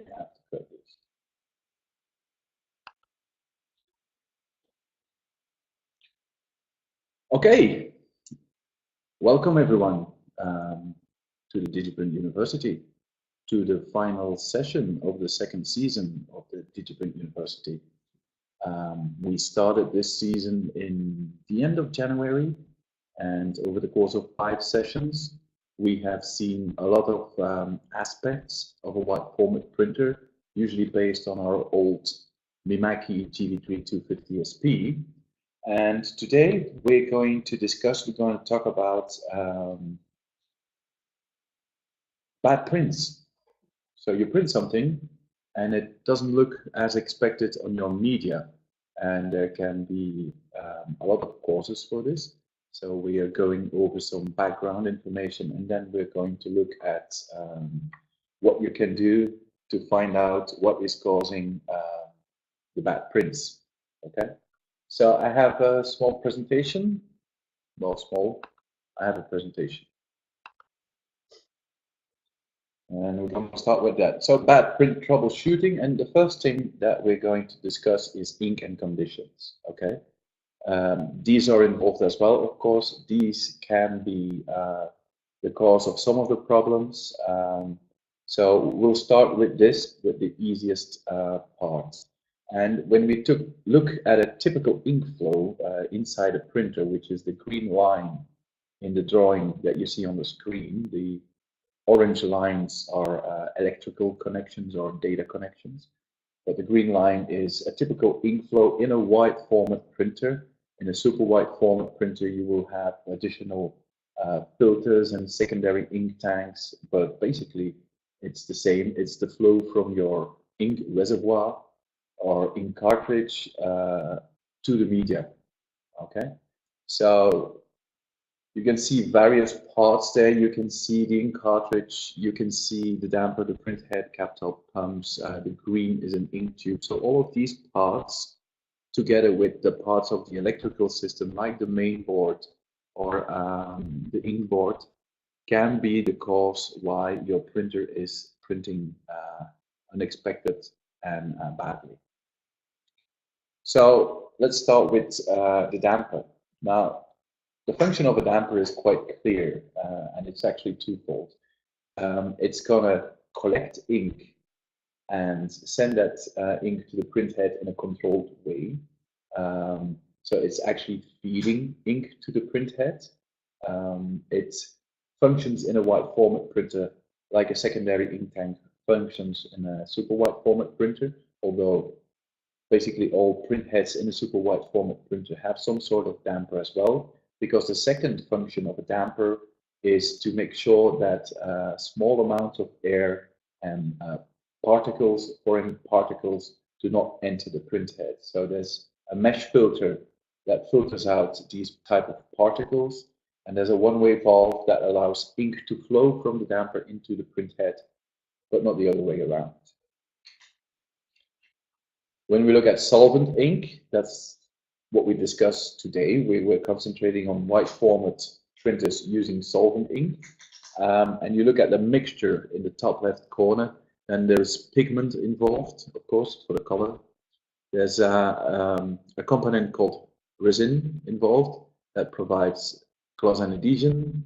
Yeah, okay, welcome everyone to the DIGIPRINT University, to the final session of the second season of the DIGIPRINT University. We started this season in the end of January, and over the course of 5 sessions, we have seen a lot of aspects of a wide format printer, usually based on our old Mimaki GV3 250SP. And today we're going to talk about bad prints. So you print something and it doesn't look as expected on your media. And there can be a lot of causes for this. So we are going over some background information, and then we're going to look at what you can do to find out what is causing the bad prints. Okay. So I have a small presentation. Well, small. I have a presentation. And we're going to start with that. So bad print troubleshooting, and the first thing that we're going to discuss is ink and conditions. Okay. These are involved as well, of course. These can be the cause of some of the problems. So we'll start with this, with the easiest part. And when we look at a typical ink flow inside a printer, which is the green line in the drawing that you see on the screen, the orange lines are electrical connections or data connections. But the green line is a typical ink flow in a wide format printer. In a super wide format printer, you will have additional filters and secondary ink tanks, but basically it's the same. It's the flow from your ink reservoir or ink cartridge to the media. Okay, so you can see various parts there. You can see the ink cartridge, you can see the damper, the printhead, cap-top pumps, the green is an ink tube. So all of these parts, together with the parts of the electrical system, like the main board or the ink board, can be the cause why your printer is printing unexpected and badly. So let's start with the damper. Now, the function of a damper is quite clear, and it's actually twofold. It's going to collect ink and send that ink to the printhead in a controlled way. So it's actually feeding ink to the printhead. It functions in a wide format printer like a secondary ink tank functions in a super wide format printer, although basically all printheads in a super wide format printer have some sort of damper as well, because the second function of a damper is to make sure that a small amount of air and particles, foreign particles, do not enter the printhead. So there's a mesh filter that filters out these type of particles, and there's a one-way valve that allows ink to flow from the damper into the printhead, but not the other way around. When we look at solvent ink, that's what we discussed today. We're concentrating on wide format printers using solvent ink. And you look at the mixture in the top left corner, and there's pigment involved, of course, for the color. There's a component called resin involved that provides clogged adhesion.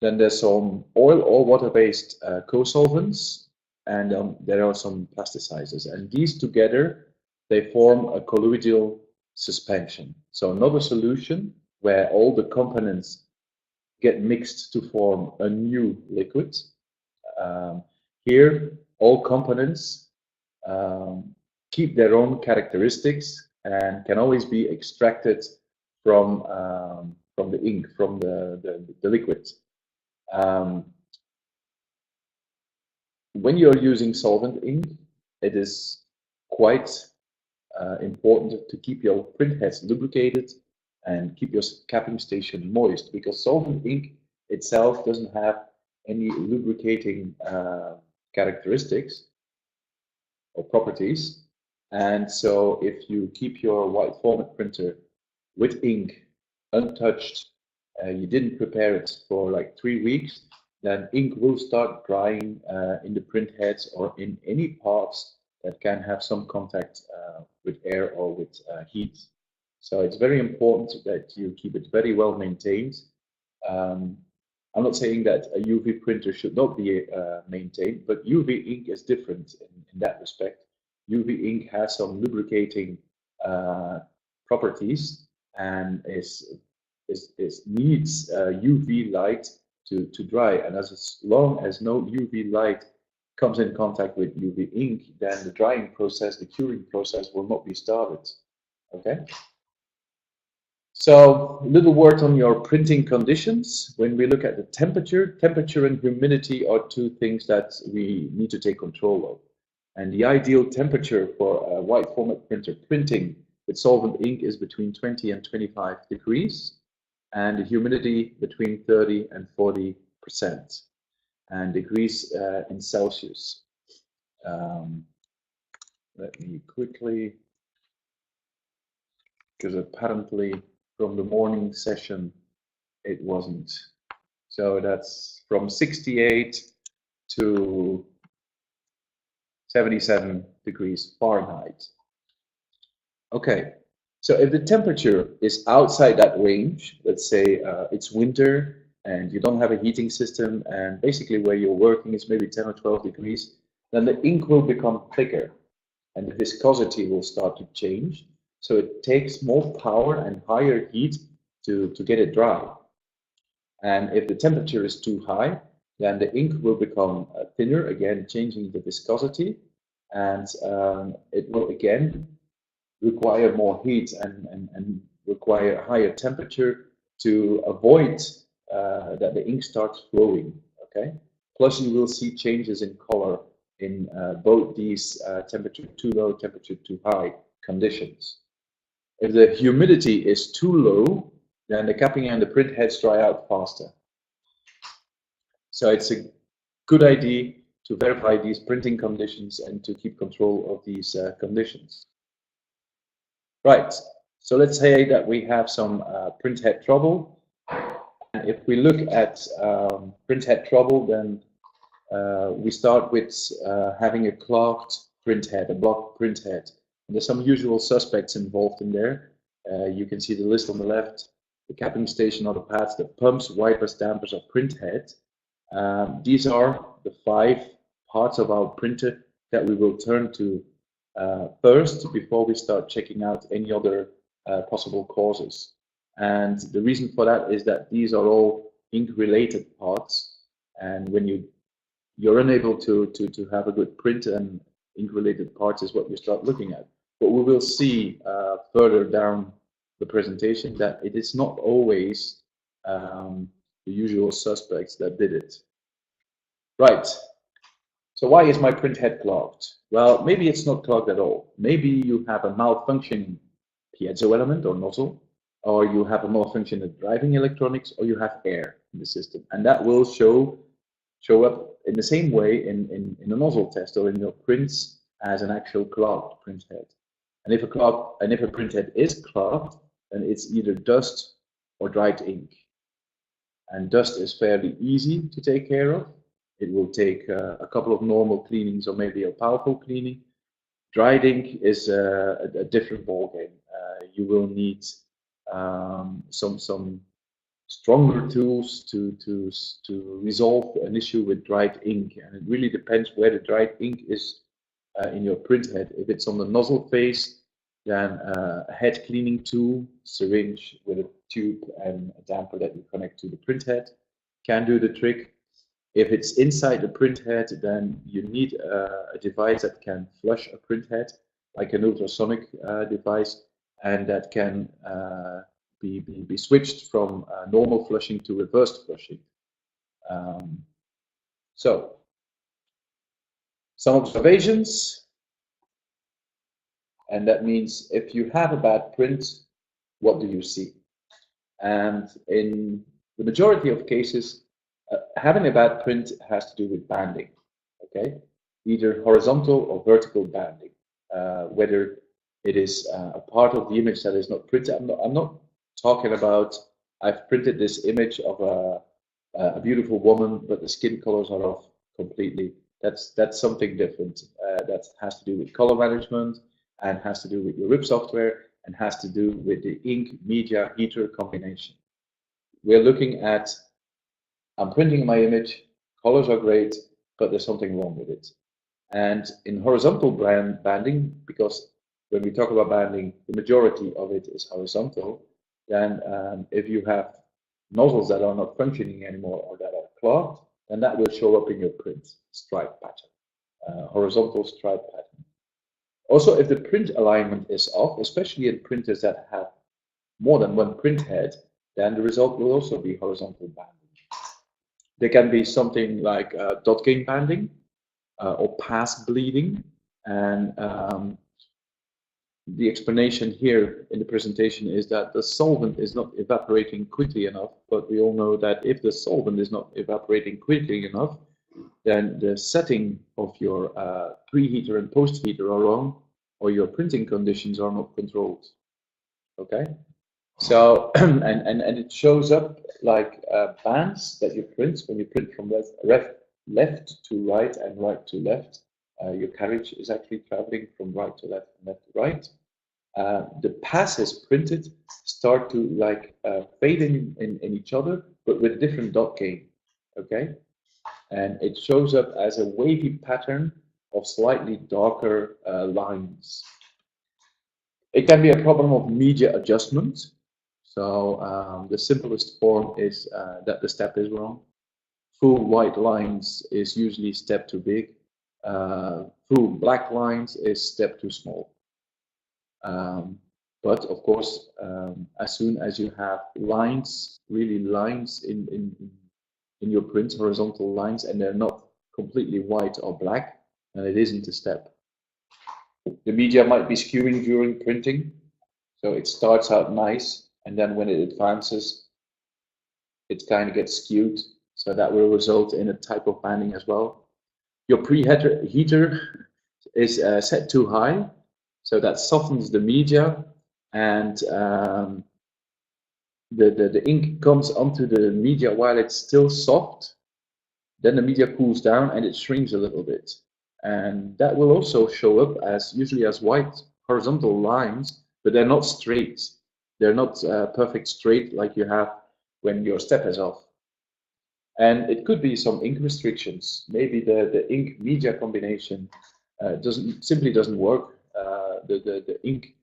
Then there's some oil or water-based co-solvents, and there are some plasticizers. And these together, they form a colloidal suspension. So another solution where all the components get mixed to form a new liquid. Here, all components keep their own characteristics and can always be extracted from the ink, from the liquid. When you're using solvent ink, it is quite important to keep your printheads lubricated and keep your capping station moist, because solvent ink itself doesn't have any lubricating characteristics or properties. And so if you keep your wide format printer with ink untouched, you didn't prepare it for like 3 weeks, then ink will start drying in the print heads or in any parts that can have some contact with air or with heat. So it's very important that you keep it very well maintained. I'm not saying that a UV printer should not be maintained, but UV ink is different in that respect. UV ink has some lubricating properties and needs UV light to dry. And as long as no UV light comes in contact with UV ink, then the drying process, the curing process will not be started. Okay? So a little word on your printing conditions. When we look at the temperature and humidity are two things that we need to take control of. And the ideal temperature for a wide format printer printing with solvent ink is between 20 and 25 degrees, and the humidity between 30 and 40%, and degrees in Celsius. Let me quickly, because apparently from the morning session it wasn't. So that's from 68 to 77 degrees Fahrenheit. Okay, so if the temperature is outside that range, let's say it's winter and you don't have a heating system and basically where you're working is maybe 10 or 12 degrees, then the ink will become thicker and the viscosity will start to change. So it takes more power and higher heat to get it dry. And if the temperature is too high, then the ink will become thinner, again changing the viscosity, and it will again require more heat and require a higher temperature to avoid that the ink starts flowing. Okay. Plus, you will see changes in color in both these temperature too low, temperature too high conditions. If the humidity is too low, then the capping and the print heads dry out faster. So it's a good idea to verify these printing conditions and to keep control of these conditions. Right, so let's say that we have some print head trouble. And if we look at print head trouble, then we start with having a clogged print head, a blocked print head. And there's some usual suspects involved in there. You can see the list on the left, the capping station or the pads, the pumps, wipers, dampers, or print head. These are the 5 parts of our printer that we will turn to first before we start checking out any other possible causes. And the reason for that is that these are all ink-related parts, and when you're unable to have a good print, and ink-related parts is what you start looking at. But we will see further down the presentation that it is not always the usual suspects that did it. Right. So why is my print head clogged? Well, maybe it's not clogged at all. Maybe you have a malfunctioning piezo element or nozzle, or you have a malfunction in driving electronics, or you have air in the system. And that will show up in the same way in a nozzle test or in your prints as an actual clogged print head. And if a print head is clogged, then it's either dust or dried ink. And dust is fairly easy to take care of. It will take a couple of normal cleanings or maybe a powerful cleaning. Dried ink is a different ballgame. You will need some stronger tools to resolve an issue with dried ink, and it really depends where the dried ink is in your print head. If it's on the nozzle face, then a head cleaning tool, syringe with a tube and a damper that you connect to the print head can do the trick. If it's inside the print head, then you need a device that can flush a print head, like an ultrasonic device, and that can be switched from normal flushing to reversed flushing. So, some observations, and that means if you have a bad print, what do you see? And in the majority of cases, having a bad print has to do with banding, okay? Either horizontal or vertical banding, whether it is a part of the image that is not printed. I'm not talking about, I've printed this image of a beautiful woman, but the skin colors are off completely. That's something different. That has to do with color management and has to do with your RIP software and has to do with the ink media heater combination. We're looking at, I'm printing my image, colors are great, but there's something wrong with it. And in horizontal banding, because when we talk about banding, the majority of it is horizontal, then if you have nozzles that are not functioning anymore or that are clogged, then that will show up in your print stripe pattern, horizontal stripe pattern. Also, if the print alignment is off, especially in printers that have more than one print head, then the result will also be horizontal banding. There can be something like dot gain banding or pass bleeding, and the explanation here in the presentation is that the solvent is not evaporating quickly enough, but we all know that if the solvent is not evaporating quickly enough, then the setting of your preheater and post-heater are wrong, or your printing conditions are not controlled. Okay, so and it shows up like bands that you print when you print from left to right and right to left. Your carriage is actually traveling from right to left and left to right. The passes printed start to like fade in each other, but with different dot gain. Okay, and it shows up as a wavy pattern of slightly darker lines. It can be a problem of media adjustment. So the simplest form is that the step is wrong. Full white lines is usually step too big. Full black lines is step too small. But of course, as soon as you have lines, really lines in your print, horizontal lines, and they're not completely white or black, then it isn't a step. The media might be skewing during printing, so it starts out nice, and then when it advances, it kind of gets skewed, so that will result in a type of banding as well. Your preheater is set too high, so that softens the media, and the ink comes onto the media while it's still soft. Then the media cools down and it shrinks a little bit. And that will also show up as usually as white horizontal lines, but they're not straight. They're not perfect straight like you have when your step is off. And it could be some ink restrictions. Maybe the ink media combination simply doesn't work. The ink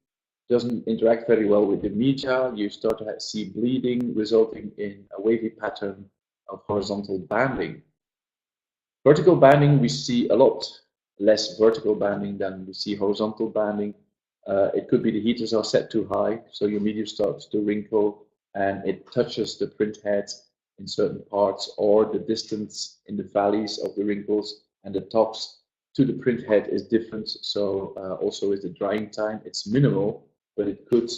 doesn't interact very well with the media. You start to see bleeding, resulting in a wavy pattern of horizontal banding. Vertical banding, we see a lot less vertical banding than we see horizontal banding. It could be the heaters are set too high, so your media starts to wrinkle and it touches the print head in certain parts, or the distance in the valleys of the wrinkles and the tops to the print head is different. So also is the drying time. It's minimal, but it could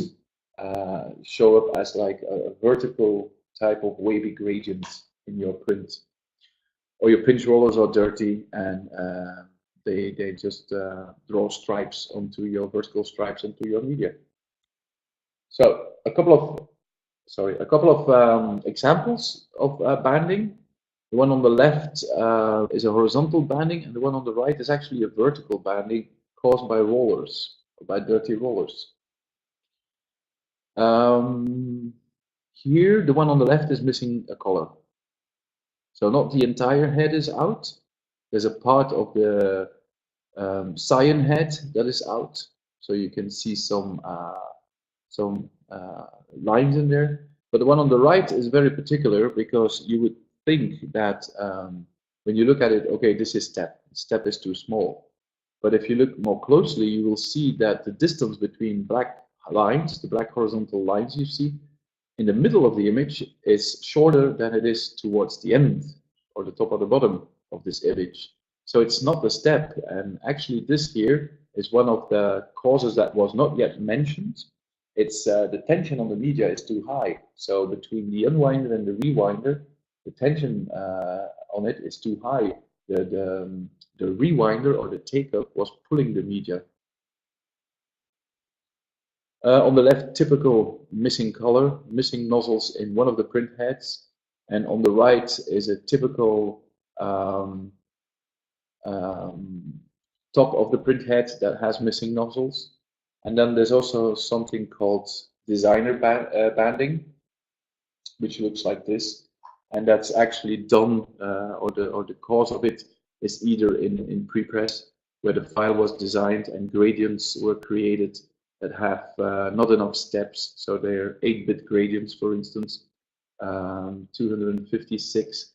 show up as like a vertical type of wavy gradient in your print. Or your pinch rollers are dirty and they just draw stripes onto your vertical stripes onto your media. So a couple of examples of banding. The one on the left is a horizontal banding, and the one on the right is actually a vertical banding caused by rollers, by dirty rollers. Here, the one on the left is missing a color. So not the entire head is out. There's a part of the cyan head that is out. So you can see some lines in there. But the one on the right is very particular because you would think that when you look at it, okay, this is step. Step is too small. But if you look more closely, you will see that the distance between black lines, the black horizontal lines you see, in the middle of the image is shorter than it is towards the end or the top or the bottom of this image. So it's not the step. And actually this here is one of the causes that was not yet mentioned. It's the tension on the media is too high. So between the unwinder and the rewinder, the tension on it is too high. The rewinder or the take-up was pulling the media. On the left, typical missing color, missing nozzles in one of the print heads. And on the right is a typical top of the print head that has missing nozzles. And then there's also something called designer banding, which looks like this. And that's actually done, or the cause of it is either in prepress, where the file was designed and gradients were created that have not enough steps. So they're 8-bit gradients, for instance, 256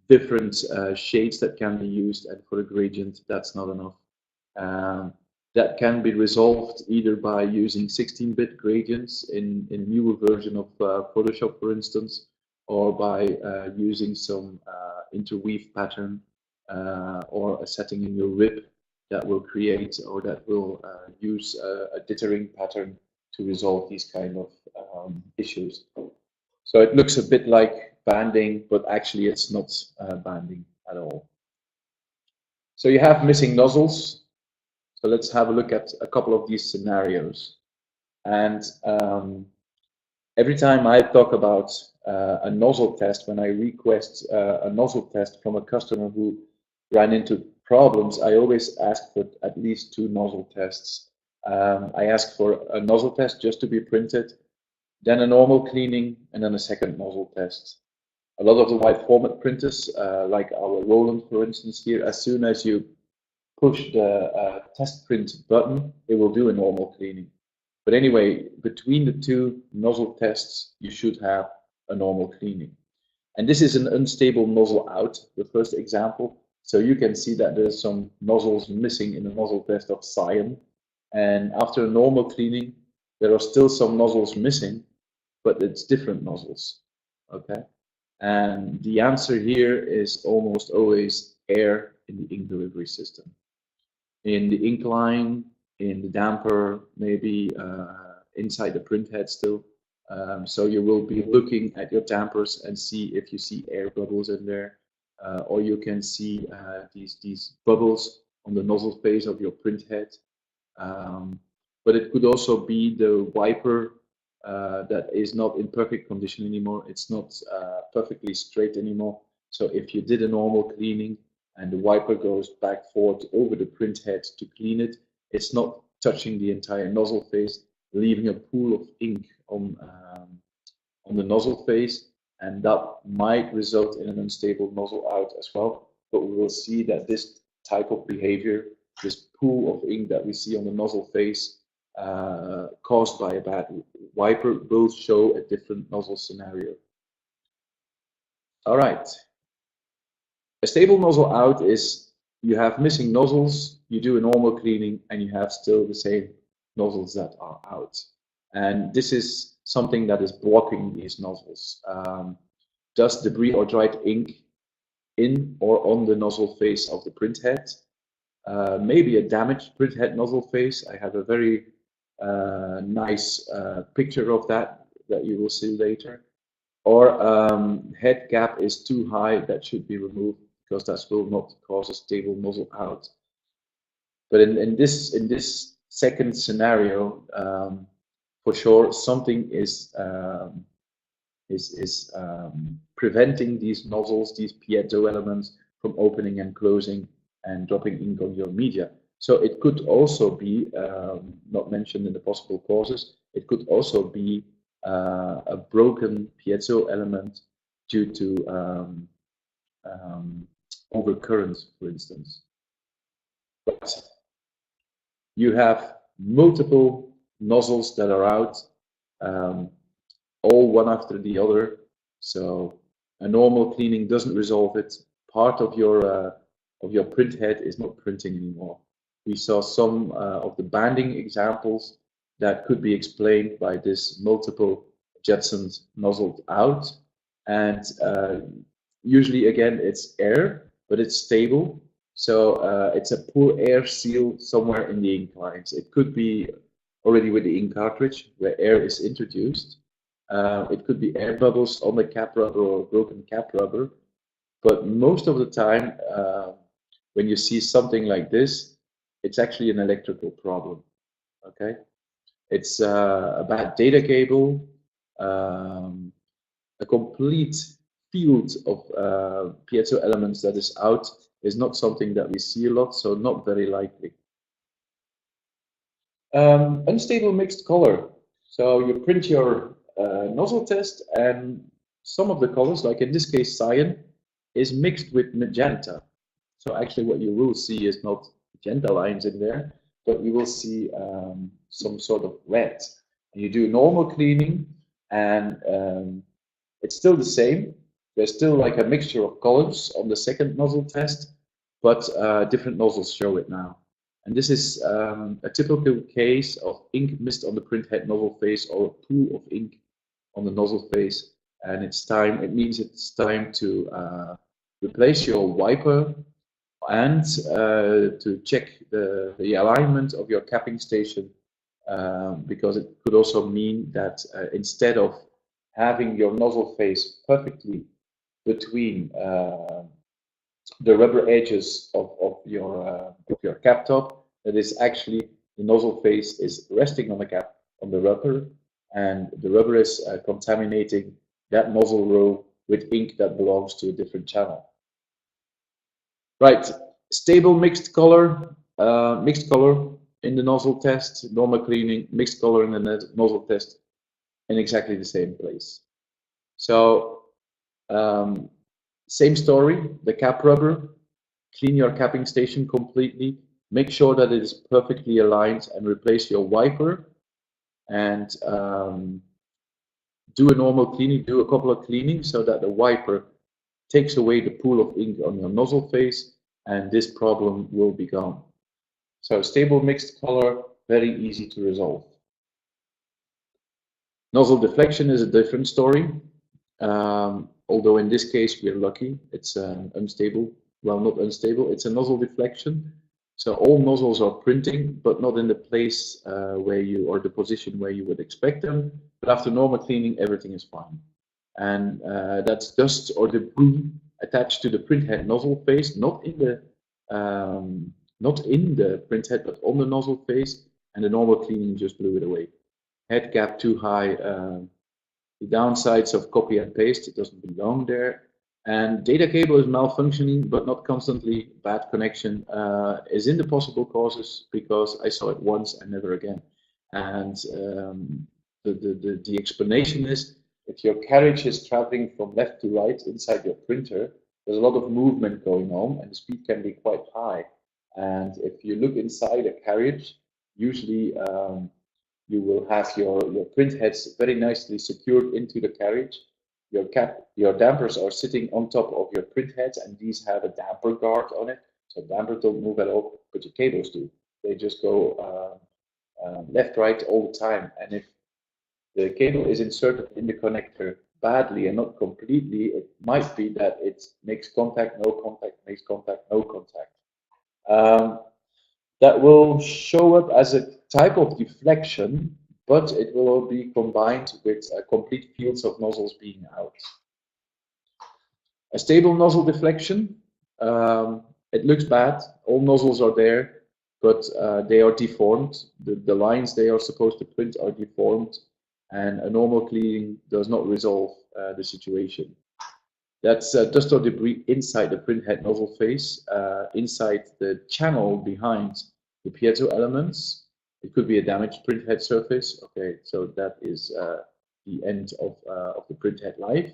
different shades that can be used, and for a gradient, that's not enough. That can be resolved either by using 16-bit gradients in newer version of Photoshop, for instance, or by using some interweave pattern or a setting in your RIP that will create or that will use a dithering pattern to resolve these kind of issues. So it looks a bit like banding, but actually it's not banding at all. So you have missing nozzles. So let's have a look at a couple of these scenarios. And every time I talk about a nozzle test, when I request a nozzle test from a customer who ran into problems, I always ask for at least 2 nozzle tests. I ask for a nozzle test just to be printed, then a normal cleaning, and then a second nozzle test. A lot of the wide format printers, like our Roland, for instance, here, as soon as you push the test print button, it will do a normal cleaning. But anyway, between the 2 nozzle tests, you should have a normal cleaning. And this is an unstable nozzle out, the first example. So you can see that there's some nozzles missing in the nozzle test of cyan. And after a normal cleaning, there are still some nozzles missing, but it's different nozzles, okay? And the answer here is almost always air in the ink delivery system. In the ink line, in the damper, maybe inside the printhead still. So you will be looking at your dampers and see if you see air bubbles in there, or you can see these bubbles on the nozzle face of your printhead. But it could also be the wiper that is not in perfect condition anymore. It's not perfectly straight anymore. So if you did a normal cleaning and the wiper goes back forward over the printhead to clean it, it's not touching the entire nozzle face, leaving a pool of ink on the nozzle face, and that might result in an unstable nozzle out as well. But we will see that this type of behavior, this pool of ink that we see on the nozzle face, caused by a bad wiper, will show a different nozzle scenario. All right. A stable nozzle out is you have missing nozzles, you do a normal cleaning, and you have still the same nozzles that are out. And this is something that is blocking these nozzles. Dust, debris, or dried ink in or on the nozzle face of the printhead. Maybe a damaged printhead nozzle face. I have a very nice picture of that you will see later. Or head gap is too high, that should be removed, because that will not cause a stable nozzle out. But in this second scenario, for sure, something is preventing these nozzles, these piezo elements, from opening and closing and dropping ink on your media. So it could also be, not mentioned in the possible causes, it could also be a broken piezo element due to overcurrent, for instance. But you have multiple nozzles that are out, all one after the other. So a normal cleaning doesn't resolve it. Part of your printhead is not printing anymore. We saw some of the banding examples that could be explained by this multiple jetsons nozzled out. And usually, again, it's air, but it's stable. So it's a poor air seal somewhere in the ink lines. It could be already with the ink cartridge where air is introduced. It could be air bubbles on the cap rubber or broken cap rubber. But most of the time, when you see something like this, it's actually an electrical problem. Okay, it's a bad data cable, a complete field of piezo elements that is out is not something that we see a lot, so not very likely. Unstable mixed color. So you print your nozzle test, and some of the colors, like in this case cyan, is mixed with magenta. So actually what you will see is not magenta lines in there, but you will see some sort of red. And you do normal cleaning, and it's still the same. There's still like a mixture of colors on the second nozzle test, but different nozzles show it now. And this is a typical case of ink mist on the printhead nozzle face, or a pool of ink on the nozzle face. And it means it's time to replace your wiper and to check the alignment of your capping station, because it could also mean that instead of having your nozzle face perfectly between the rubber edges of your cap top, that is actually the nozzle face is resting on the cap on the rubber, and the rubber is contaminating that nozzle row with ink that belongs to a different channel. Right, stable mixed color in the nozzle test, normal cleaning, mixed color in the nozzle test, in exactly the same place. So same story, the cap rubber, clean your capping station completely, make sure that it is perfectly aligned, and replace your wiper, and do a normal cleaning, do a couple of cleanings so that the wiper takes away the pool of ink on your nozzle face, and this problem will be gone. So stable mixed color, very easy to resolve. Nozzle deflection is a different story. Although in this case we're lucky, it's unstable. Well, not unstable, it's a nozzle deflection. So all nozzles are printing, but not in the place or the position where you would expect them. But after normal cleaning, everything is fine. And that's dust or debris attached to the printhead nozzle face, not in the printhead, but on the nozzle face. And the normal cleaning just blew it away. Head gap too high. The downsides of copy and paste, it doesn't belong there. And data cable is malfunctioning, but not constantly. Bad connection is in the possible causes, because I saw it once and never again. And the explanation is, if your carriage is traveling from left to right inside your printer, there's a lot of movement going on, and the speed can be quite high. And if you look inside a carriage, usually you will have your print heads very nicely secured into the carriage. Your dampers are sitting on top of your print heads, and these have a damper guard on it. So dampers don't move at all, but your cables do. They just go left, right all the time. And if the cable is inserted in the connector badly and not completely, it might be that it makes contact, no contact, makes contact, no contact. That will show up as a type of deflection, but it will be combined with complete fields of nozzles being out. A stable nozzle deflection, it looks bad, all nozzles are there, but they are deformed. The lines they are supposed to print are deformed, and a normal cleaning does not resolve the situation. That's dust or debris inside the printhead nozzle face, inside the channel behind the piezo elements. It could be a damaged printhead surface. Okay, so that is the end of the printhead life.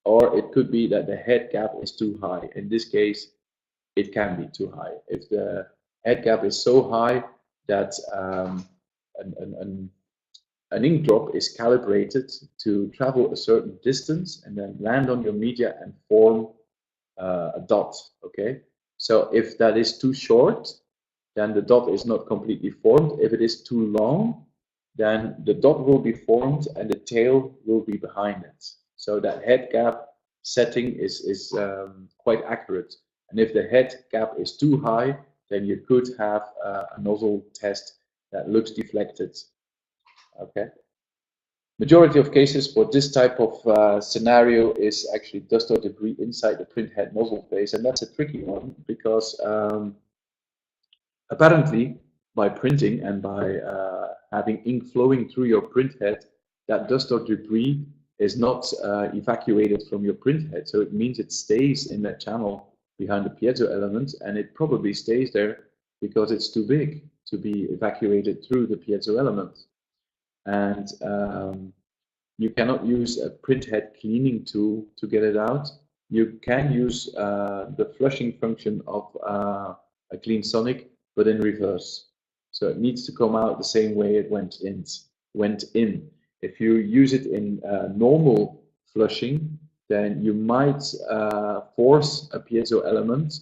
Or it could be that the head gap is too high. In this case, it can be too high. If the head gap is so high that an ink drop is calibrated to travel a certain distance and then land on your media and form a dot, okay? So if that is too short, then the dot is not completely formed. If it is too long, then the dot will be formed and the tail will be behind it. So that head gap setting is quite accurate. And if the head gap is too high, then you could have a nozzle test that looks deflected. Okay. Majority of cases for this type of scenario is actually dust or debris inside the printhead nozzle face, and that's a tricky one because apparently by printing and by having ink flowing through your printhead, that dust or debris is not evacuated from your printhead. So it means it stays in that channel behind the piezo element, and it probably stays there because it's too big to be evacuated through the piezo element. And you cannot use a printhead cleaning tool to get it out. You can use the flushing function of a clean sonic, but in reverse. So it needs to come out the same way it went in. If you use it in normal flushing, then you might force a piezo element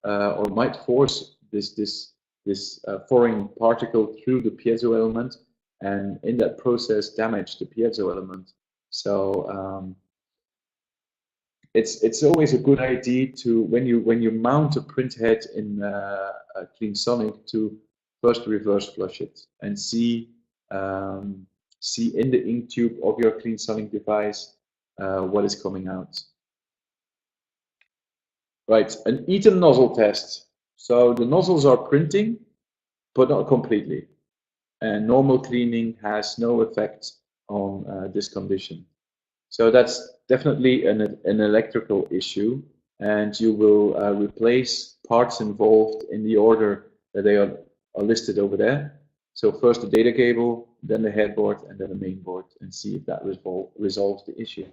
or might force this foreign particle through the piezo element, and in that process damage the piezo element. So it's always a good idea to, when you mount a printhead in a clean sonic, to first reverse flush it and see in the ink tube of your clean sonic device what is coming out. Right, an Eaton nozzle test. So the nozzles are printing, but not completely. And normal cleaning has no effect on this condition. So that's definitely an electrical issue, and you will replace parts involved in the order that they are listed over there. So first the data cable, then the headboard, and then the main board, and see if that resolves the issue.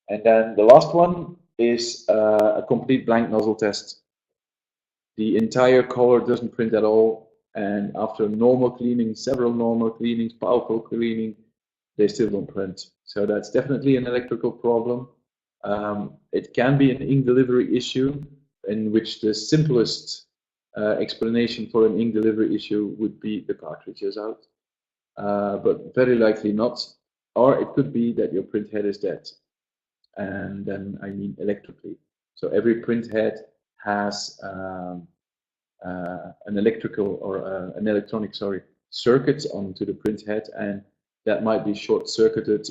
And then the last one is a complete blank nozzle test. The entire color doesn't print at all, and after normal cleaning, several normal cleanings, powerful cleaning, they still don't print. So that's definitely an electrical problem. It can be an ink delivery issue, in which the simplest explanation for an ink delivery issue would be the cartridge is out, but very likely not. Or it could be that your printhead is dead, and then I mean electrically. So every printhead has an electrical or an electronic, circuit onto the printhead, and that might be short-circuited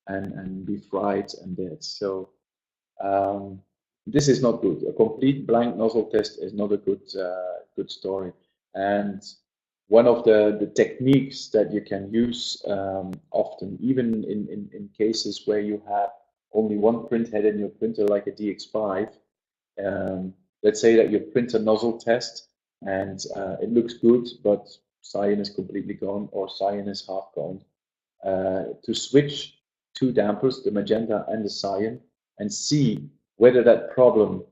and be fried and dead. So this is not good. A complete blank nozzle test is not a good story. And one of the techniques that you can use often, even in cases where you have only one printhead in your printer, like a DX5, let's say that you print a nozzle test and it looks good, but cyan is completely gone or cyan is half gone. To switch two dampers, the magenta and the cyan, and see whether that problem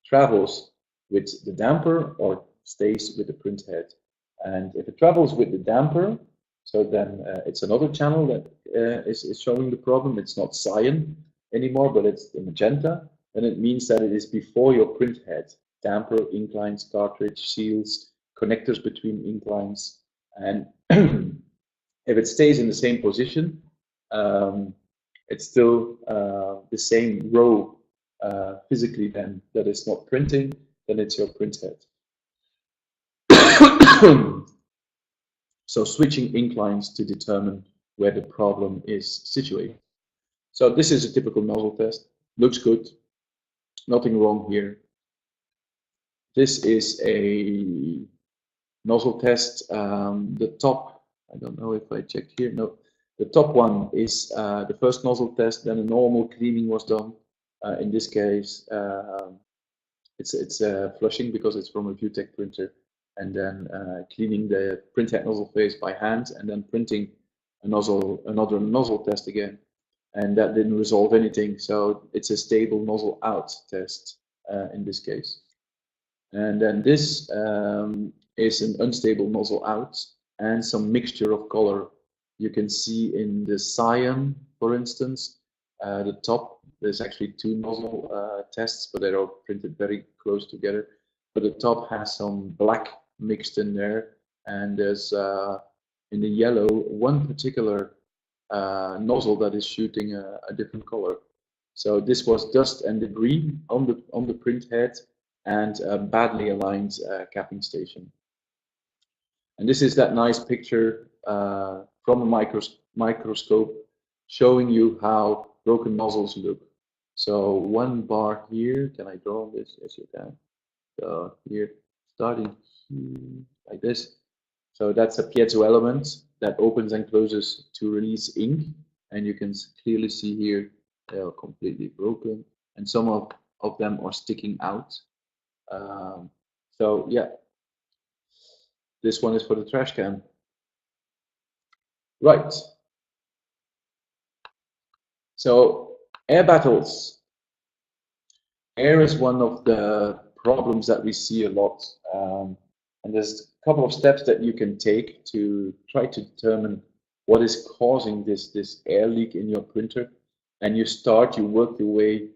travels with the damper or stays with the printhead. And if it travels with the damper, so then it's another channel that is showing the problem. It's not cyan anymore, but it's the magenta. Then it means that it is before your printhead. Damper, ink lines, cartridge, seals, connectors between ink lines. And if it stays in the same position, it's still the same row physically then that is not printing, then it's your printhead. So switching ink lines to determine where the problem is situated. So this is a typical nozzle test. Looks good. Nothing wrong here. This is a nozzle test. The top, I don't know if I checked here. No, the top one is the first nozzle test. Then a normal cleaning was done. In this case, it's flushing because it's from a ViewTech printer, and then cleaning the printhead nozzle face by hand, and then printing another nozzle test again, and that didn't resolve anything. So it's a stable nozzle out test in this case. And then this is an unstable nozzle out and some mixture of color. You can see in the cyan, for instance, the top, there's actually two nozzle tests, but they're all printed very close together. But the top has some black mixed in there, and there's in the yellow one particular nozzle that is shooting a different color. So this was dust and debris on the printhead and a badly aligned capping station. And this is that nice picture from a microscope showing you how broken nozzles look. So one bar here, can I draw this? Yes, you can. So here, starting here, like this. So that's a piezo element that opens and closes to release ink. and you can clearly see here they are completely broken, and some of them are sticking out. So yeah, this one is for the trash can. Right. So air battles. Air is one of the problems that we see a lot, and there's a couple of steps that you can take to try to determine what is causing this air leak in your printer. And you work your way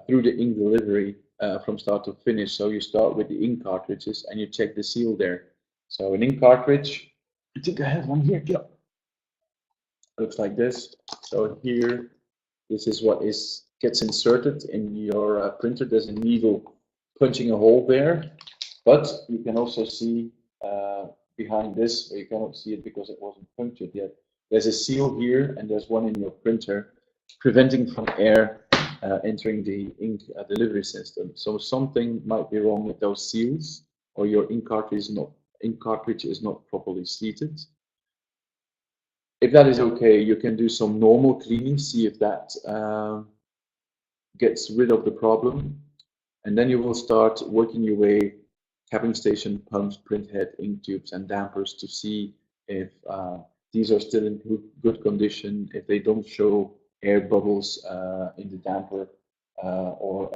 through the ink delivery from start to finish. So you start with the ink cartridges and you check the seal there. So an ink cartridge, I think I have one here. Yeah. Looks like this. So here, this is what gets inserted in your printer. There's a needle punching a hole there, but you can also see behind this, you cannot see it because it wasn't punctured yet. There's a seal here, and there's one in your printer, preventing from air entering the ink delivery system. So something might be wrong with those seals, or your ink cartridge is not properly seated. If that is okay, you can do some normal cleaning, see if that gets rid of the problem, and then you will start working your way, capping station, pumps, printhead, ink tubes, and dampers to see if these are still in good condition, if they don't show air bubbles in the damper or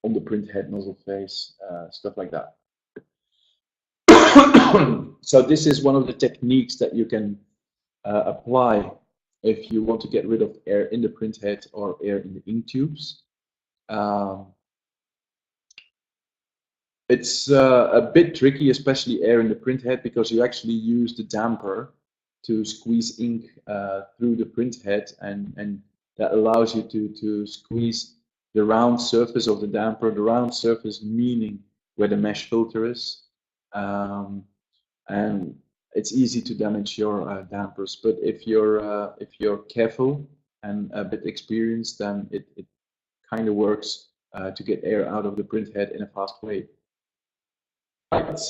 on the printhead nozzle face, stuff like that. So this is one of the techniques that you can apply if you want to get rid of air in the printhead or air in the ink tubes. It's a bit tricky, especially air in the printhead, because you actually use the damper to squeeze ink through the printhead, and that allows you to squeeze the round surface of the damper, the round surface meaning where the mesh filter is. And it's easy to damage your dampers, but if you're careful and a bit experienced, then it kind of works to get air out of the printhead in a fast way. Right.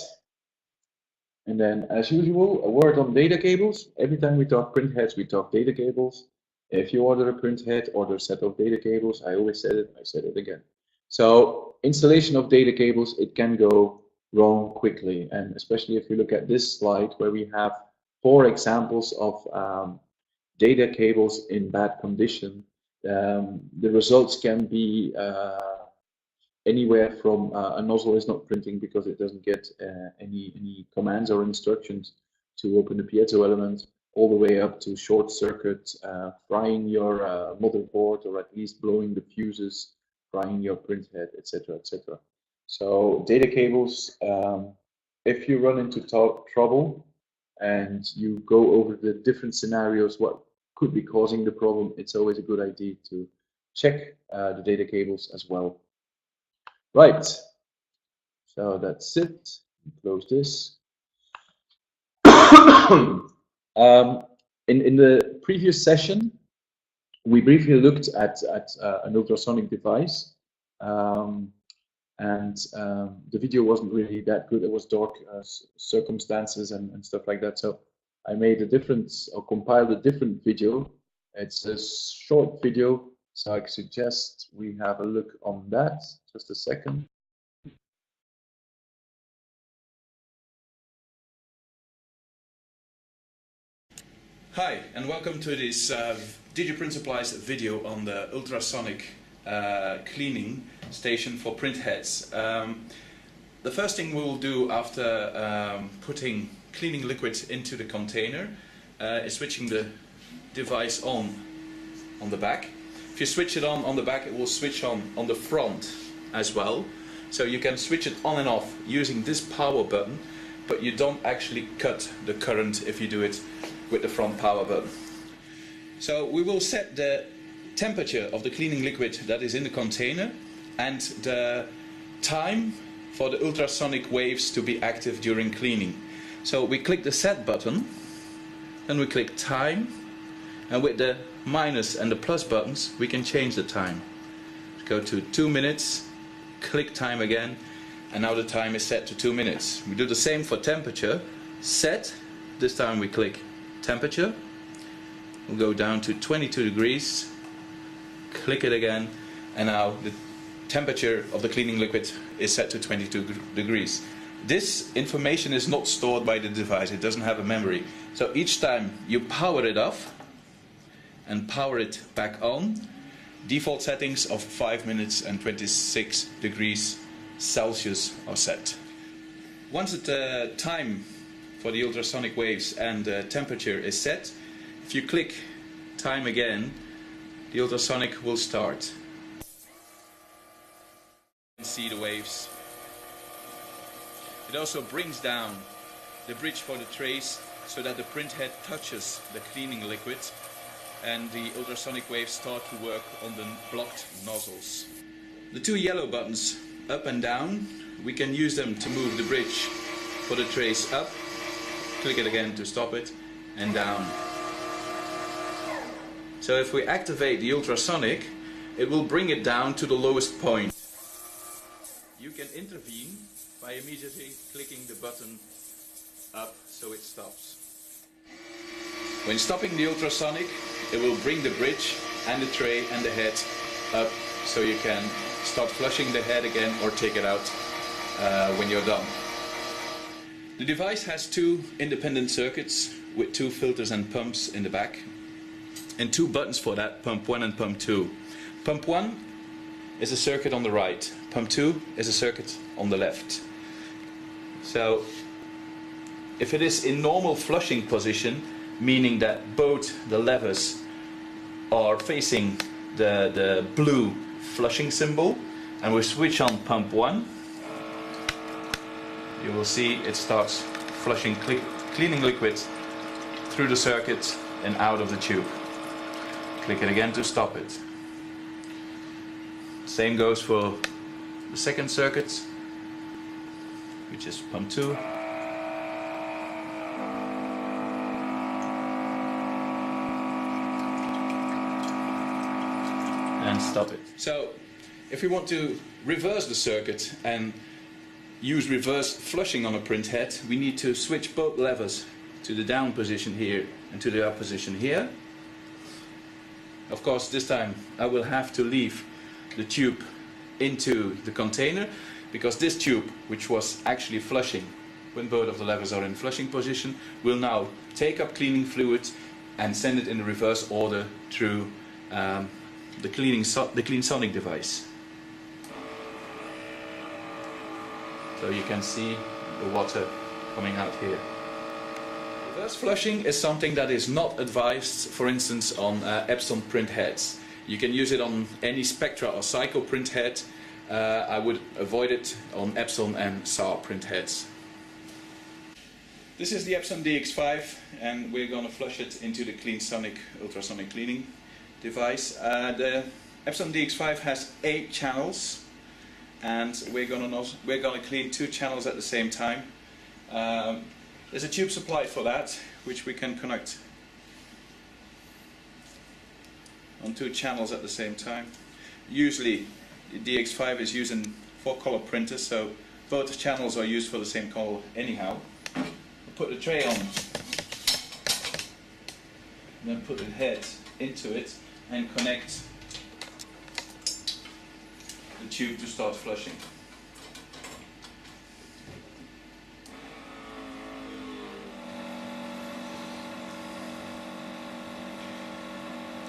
And then, as usual, a word on data cables. Every time we talk printheads, we talk data cables. If you order a printhead, order a set of data cables. I always said it, I said it again. So installation of data cables, it can go wrong quickly, and especially if you look at this slide where we have 4 examples of data cables in bad condition. The results can be anywhere from a nozzle is not printing because it doesn't get any commands or instructions to open the piezo element, all the way up to short circuit, frying your motherboard, or at least blowing the fuses, frying your printhead, etc., etc. So data cables, if you run into trouble and you go over the different scenarios, what could be causing the problem, it's always a good idea to check the data cables as well. Right, so that's it. Close this. In the previous session, we briefly looked at an ultrasonic device, and the video wasn't really that good. It was dark circumstances and stuff like that. So I made a different, or compiled a different video. It's a short video, so I suggest we have a look on that. Just a second. Hi, and welcome to this DigiPrint Supplies video on the ultrasonic cleaning station for printheads. The first thing we will do after putting cleaning liquid into the container is switching the device on the back. If you switch it on the back, it will switch on the front as well. So you can switch it on and off using this power button, but you don't actually cut the current if you do it with the front power button. So we will set the temperature of the cleaning liquid that is in the container and the time for the ultrasonic waves to be active during cleaning. So we click the set button, then we click time, and with the minus and the plus buttons we can change the time. Go to 2 minutes, click time again, and now the time is set to 2 minutes. We do the same for temperature. Set, this time we click temperature, will go down to 22 degrees. Click it again, and now the temperature of the cleaning liquid is set to 22 degrees. This information is not stored by the device, it doesn't have a memory. So each time you power it off and power it back on, default settings of 5 minutes and 26 degrees Celsius are set. Once the time for the ultrasonic waves and temperature is set, if you click time again, the ultrasonic will start. You can see the waves. It also brings down the bridge for the trays so that the printhead touches the cleaning liquid, and the ultrasonic waves start to work on the blocked nozzles. The two yellow buttons, up and down, we can use them to move the bridge for the trays up. Click it again to stop it, and down. So if we activate the ultrasonic, it will bring it down to the lowest point. You can intervene by immediately clicking the button up so it stops. When stopping the ultrasonic, it will bring the bridge and the tray and the head up so you can start flushing the head again or take it out when you're done. The device has two independent circuits with two filters and pumps in the back, and two buttons for that, pump 1 and pump 2. Pump 1 is a circuit on the right, pump 2 is a circuit on the left. So if it is in normal flushing position, meaning that both the levers are facing the blue flushing symbol, and we switch on pump 1, you will see it starts flushing cleaning liquid through the circuit and out of the tube. Click it again to stop it. Same goes for the second circuit, which is pump 2. And stop it. So, if we want to reverse the circuit and use reverse flushing on a printhead, we need to switch both levers to the down position here and to the up position here. Of course, this time I will have to leave the tube into the container, because this tube, which was actually flushing when both of the levers are in flushing position, will now take up cleaning fluid and send it in the reverse order through the CleanSonic device. So you can see the water coming out here. Reverse flushing is something that is not advised, for instance, on Epson printheads. You can use it on any Spectra or Psycho printhead. I would avoid it on Epson and SAR printheads. This is the Epson DX5, and we're going to flush it into the CleanSonic ultrasonic cleaning device. The Epson DX5 has 8 channels, and we're going to clean 2 channels at the same time. There's a tube supplied for that, which we can connect on 2 channels at the same time. Usually the DX5 is using 4-color printers, so both channels are used for the same color anyhow. Put the tray on, and then put the head into it and connect the tube to start flushing.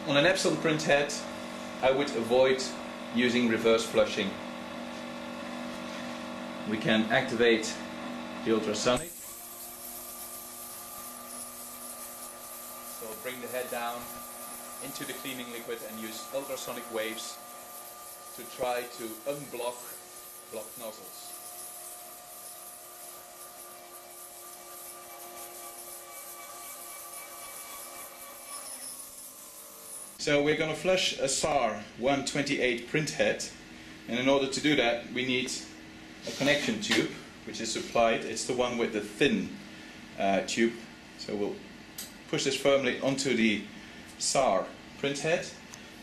On an Epson printhead, I would avoid using reverse flushing. We can activate the ultrasonic. So bring the head down into the cleaning liquid and use ultrasonic waves to try to unblock blocked nozzles. So we're going to flush a SAR 128 printhead, and in order to do that we need a connection tube which is supplied. It's the one with the thin tube. So we'll push this firmly onto the SAR printhead,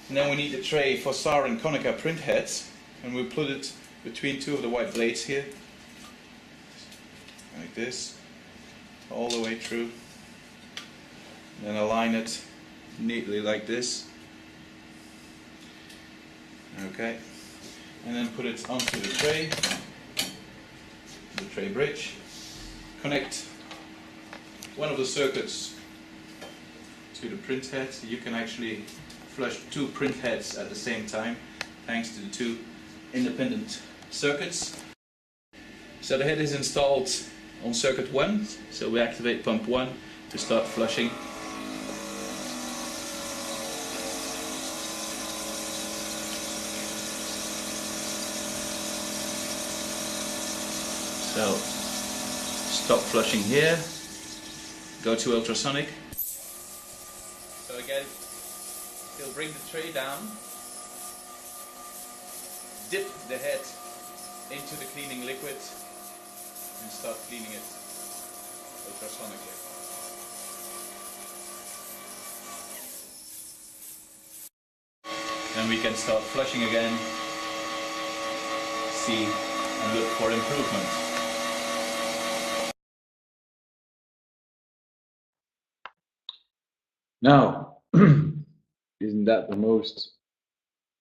and then we need a tray for SAR and Konica printheads, and we'll put it between 2 of the white blades here, like this, all the way through, and then align it neatly like this. Okay, and then put it onto the tray bridge. Connect one of the circuits to the printhead. You can actually flush two printheads at the same time thanks to the two independent circuits. So the head is installed on circuit 1, so we activate pump 1 to start flushing. So stop flushing here, go to ultrasonic. So again, he'll bring the tray down, dip the head into the cleaning liquid and start cleaning it ultrasonically. And we can start flushing again, see and look for improvement. Now, isn't that the most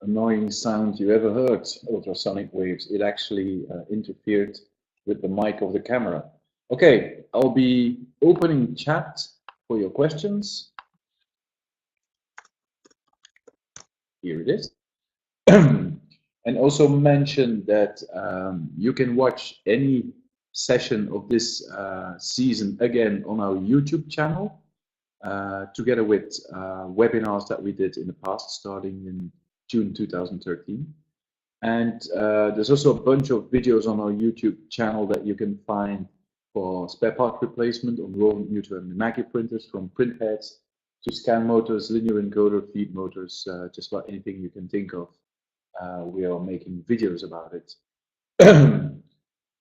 annoying sound you ever heard? Ultrasonic waves. It actually interfered with the mic of the camera. Okay, I'll be opening chat for your questions. Here it is. And also mention that you can watch any session of this season again on our YouTube channel, together with webinars that we did in the past, starting in June 2013. And there's also a bunch of videos on our YouTube channel that you can find for spare part replacement on roll newton and Maggie printers, from printheads to scan motors, linear encoder, feed motors, just about anything you can think of. We are making videos about it.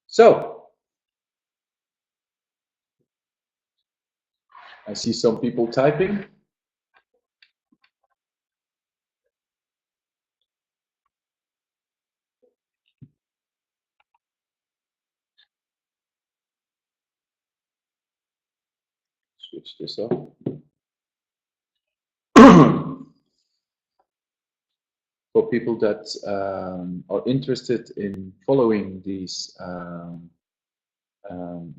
So, I see some people typing. Switch this off. For people that are interested in following these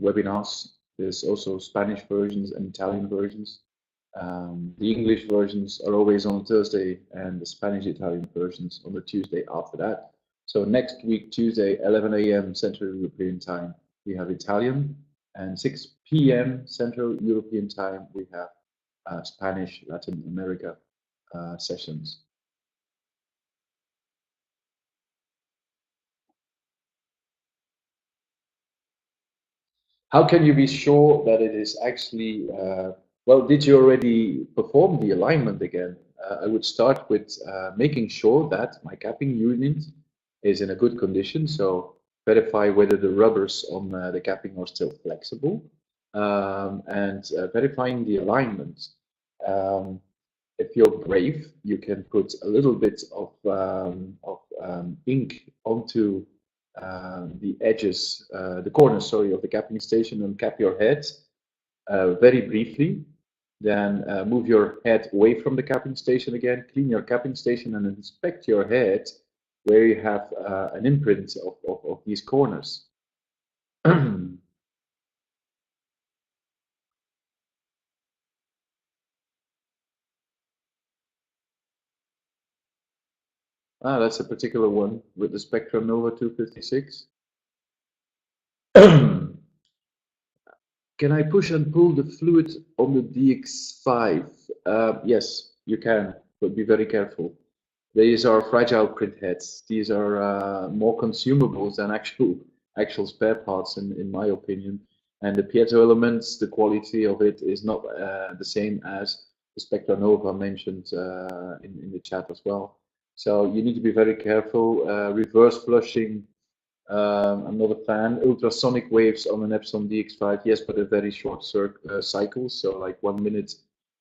webinars, there's also Spanish versions and Italian versions. The English versions are always on Thursday, and the Spanish-Italian versions on the Tuesday after that. So next week, Tuesday, 11 a.m. Central European Time, we have Italian, and 6 p.m. Central European Time, we have Spanish, Latin America sessions. How can you be sure that it is actually, well, did you already perform the alignment again? I would start with making sure that my capping unit is in a good condition. So verify whether the rubbers on the capping are still flexible, and verifying the alignment. If you're brave, you can put a little bit of ink onto the edges, the corners, sorry, of the capping station, and cap your head very briefly. Then move your head away from the capping station again, clean your capping station, and inspect your head where you have an imprint of these corners. That's a particular one with the Spectra Nova 256. Can I push and pull the fluid on the DX5? Yes, you can, but be very careful. These are fragile print heads. These are more consumables than actual spare parts, in my opinion. And the piezo elements, the quality of it is not the same as the Spectra Nova mentioned in the chat as well. So you need to be very careful. Reverse flushing, I'm not a fan. Ultrasonic waves on an Epson DX5, yes, but a very short cycle. So like 1 minute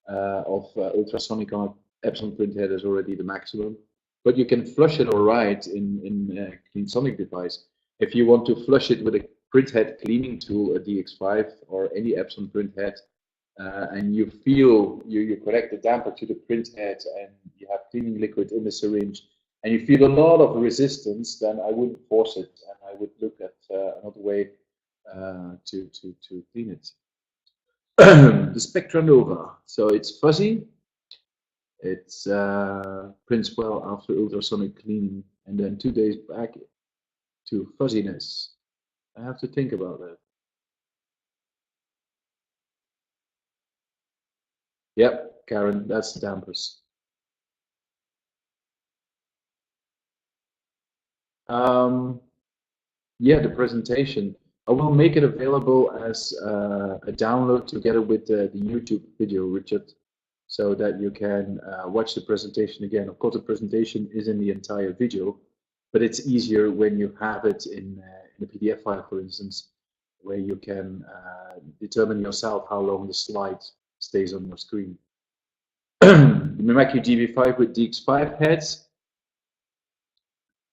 of ultrasonic on an Epson printhead is already the maximum. But you can flush it all right in Ultrasonic Device. If you want to flush it with a printhead cleaning tool, a DX5 or any Epson printhead, and you feel, you connect the damper to the print head and you have cleaning liquid in the syringe, and you feel a lot of resistance, then I wouldn't force it, and I would look at another way to clean it. The Spectra Nova. So it's fuzzy. It prints well after ultrasonic cleaning, and then 2 days back to fuzziness. I have to think about that. Yep, Karen, that's the dampers. Yeah, the presentation. I will make it available as a download together with the YouTube video, Richard, so that you can watch the presentation again. Of course, the presentation is in the entire video, but it's easier when you have it in a PDF file, for instance, where you can determine yourself how long the slide stays on your screen. The Mimaki GB5 with DX5 heads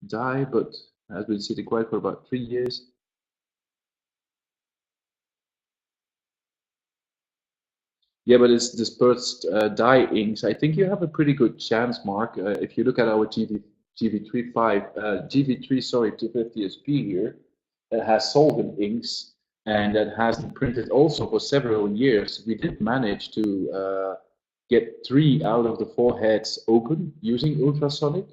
die, but has been sitting quiet for about 3 years. Yeah, but it's dispersed dye inks. I think you have a pretty good chance, Mark. If you look at our GV3 sorry, 250SP here, that has solvent inks and that has been printed also for several years. We did manage to get 3 out of the 4 heads open using ultrasonic.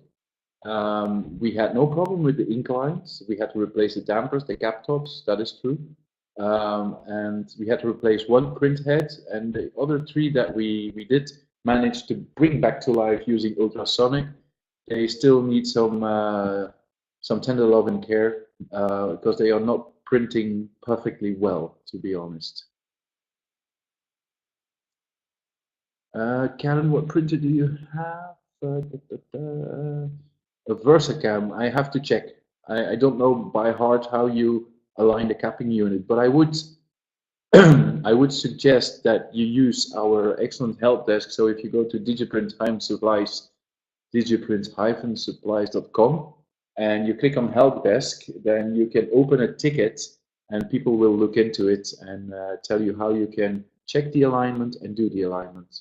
We had no problem with the ink lines. We had to replace the dampers, the cap tops, that is true. And we had to replace 1 print head, and the other 3 that we did manage to bring back to life using ultrasonic, they still need some tender love and care because they are not printing perfectly well, to be honest. Karen, what printer do you have? A Versacam. I have to check. I don't know by heart how you align the capping unit, but I would I would suggest that you use our excellent help desk. So if you go to DIGIPRINT-supplies, digiprint-supplies.com, and you click on help desk, then you can open a ticket and people will look into it and tell you how you can check the alignment and do the alignment.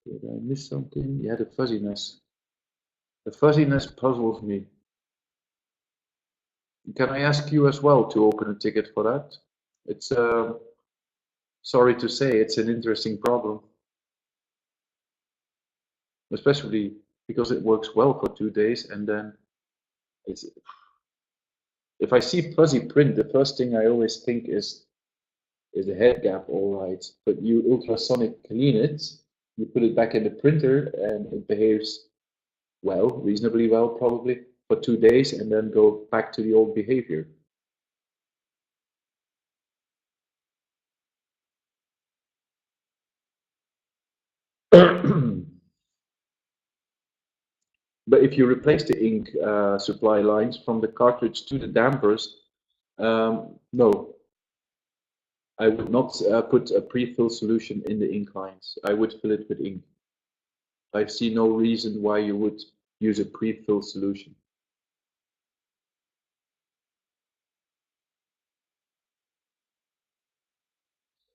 Did I miss something? Yeah, the fuzziness. The fuzziness puzzles me. Can I ask you as well to open a ticket for that? It's, sorry to say, it's an interesting problem. Especially because it works well for 2 days and then it's... If I see fuzzy print, the first thing I always think is the head gap all right? But you ultrasonic clean it, you put it back in the printer and it behaves well, reasonably well probably, for 2 days and then go back to the old behavior. But if you replace the ink supply lines from the cartridge to the dampers, no. I would not put a pre-fill solution in the ink lines. I would fill it with ink. I see no reason why you would use a pre-fill solution.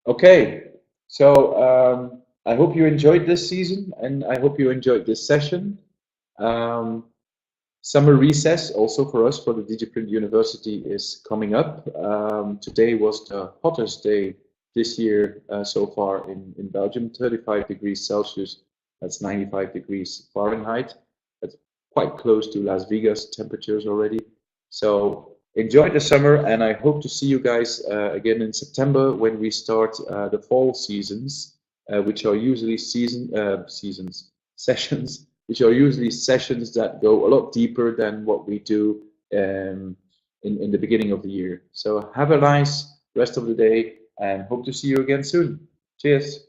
Okay, so I hope you enjoyed this season and I hope you enjoyed this session. Summer recess also for us for the DIGIPRINT University is coming up. Today was the hottest day this year so far in Belgium, 35 degrees Celsius, that's 95 degrees Fahrenheit. That's quite close to Las Vegas temperatures already. So enjoy the summer and I hope to see you guys again in September when we start the fall seasons, which are usually sessions, which are usually sessions that go a lot deeper than what we do in the beginning of the year. So have a nice rest of the day and hope to see you again soon. Cheers.